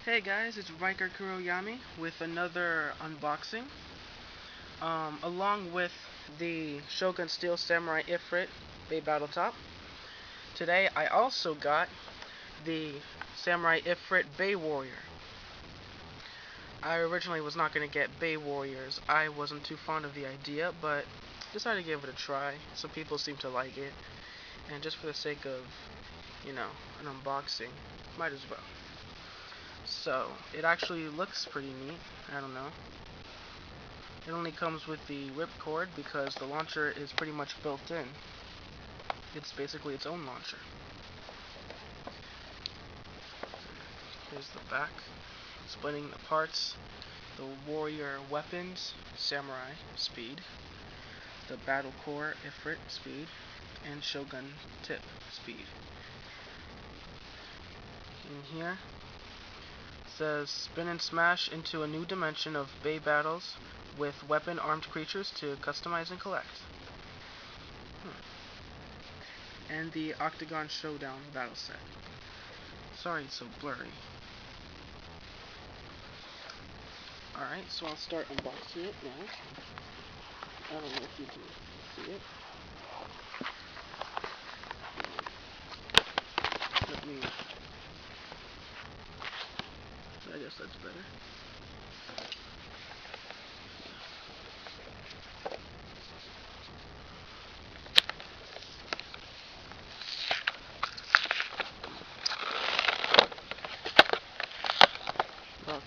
Hey guys, it's Ryker with another unboxing. Along with the Shogun Steel Samurai Ifrit Bay Battle Top. Today I also got the Samurai Ifrit Bay Warrior. I originally was not going to get Bay Warriors. I wasn't too fond of the idea, but decided to give it a try. Some people seem to like it, and just for the sake of, an unboxing, might as well. So, it actually looks pretty neat. I don't know. It only comes with the ripcord because the launcher is pretty much built in. It's basically its own launcher. Here's the back, splitting the parts, the warrior weapons, samurai speed, the battle core Ifrit speed, and shogun tip speed. In here, it says spin and smash into a new dimension of Bay battles with weapon-armed creatures to customize and collect. And the Octagon Showdown battle set. Sorry it's so blurry. Alright, so I'll start unboxing it now. I don't know if you can see it. Let me... I guess that's better.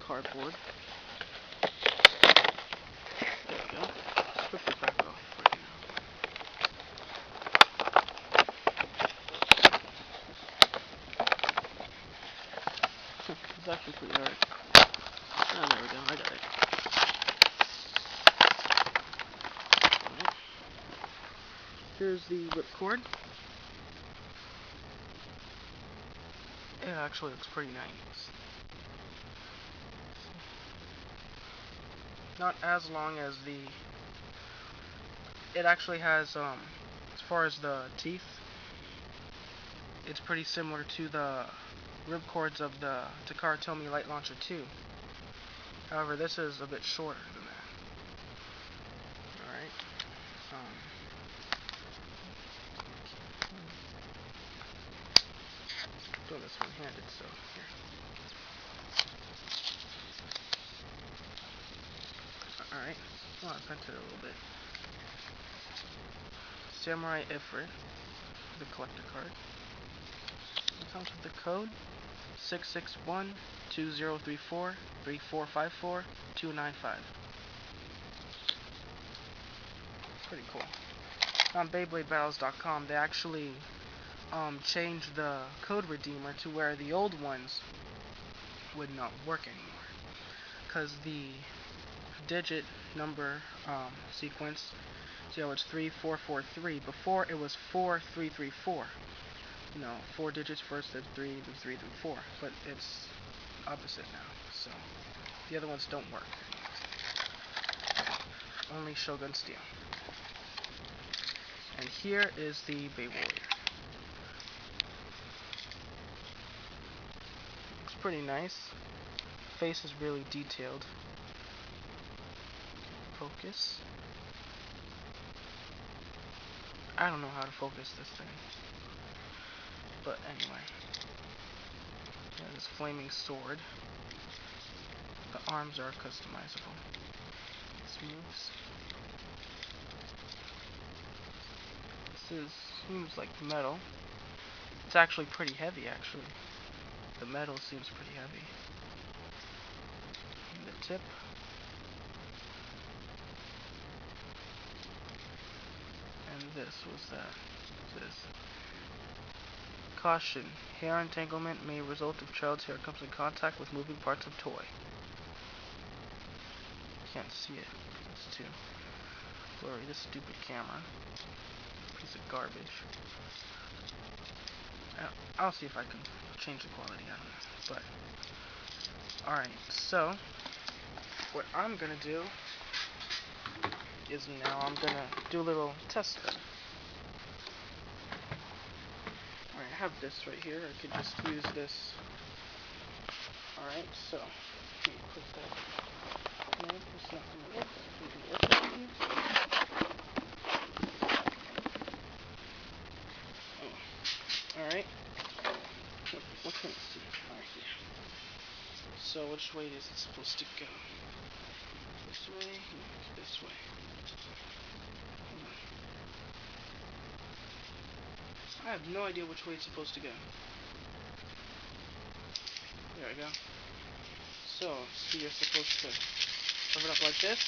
Cardboard. There we go. Strip it back off right now. It's actually pretty hard. Oh, there we go. I got it. Right. Here's the ripcord. It actually looks pretty nice. Not as long as the... It actually has, as far as the teeth, it's pretty similar to the ripcords of the Takara Tomy Light Launcher 2. However, this is a bit shorter than that. Alright. Doing this one-handed, so here. Alright. Well, I bent it a little bit. Samurai Ifrit, the collector card. It comes with the code 661-2034-3454-295. Pretty cool. On BeybladeBattles.com, they actually changed the code redeemer to where the old ones would not work anymore. Because the digit number sequence, it's 3443. Before it was 4334. 4 digits first, then 3, then 3, then 4. But it's opposite now, so the other ones don't work anymore. Only Shogun Steel. And here is the Bay Warrior. Looks pretty nice. Face is really detailed. Focus. I don't know how to focus this thing. But anyway. This flaming sword. The arms are customizable. Smooths. This seems like metal. It's actually pretty heavy, actually. The metal seems pretty heavy. And the tip. And this was that. This. Caution. Hair entanglement may result if child's hair comes in contact with moving parts of toy. Can't see it. It's too blurry. This stupid camera. Piece of garbage. I'll see if I can change the quality. I don't know. But alright, so what I'm gonna do is now I'm gonna do a little test spin. Alright, I have this right here. I could just use this Alright, so let me put that. No, it's not going to work. It's completely working. Oh. Alright. What can I see? Alright, yeah. So which way is it supposed to go? This way? No, this way. I have no idea which way it's supposed to go. There we go. So you're supposed to cover it up like this.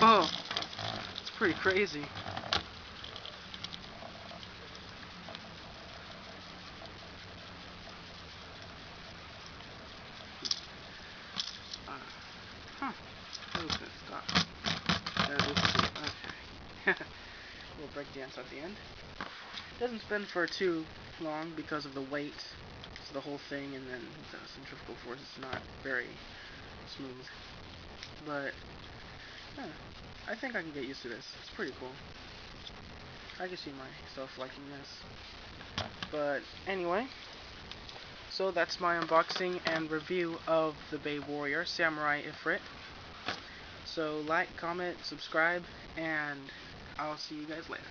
Oh, it's pretty crazy. Huh. Okay, stop. Okay. Little break dance at the end. Doesn't spin for too long because of the weight. It's the whole thing, and then the centrifugal force is not very smooth. But yeah, I think I can get used to this. It's pretty cool. I can see myself liking this. But anyway, so that's my unboxing and review of the BeyWarriors Samurai Ifrit. So like, comment, subscribe, and I'll see you guys later.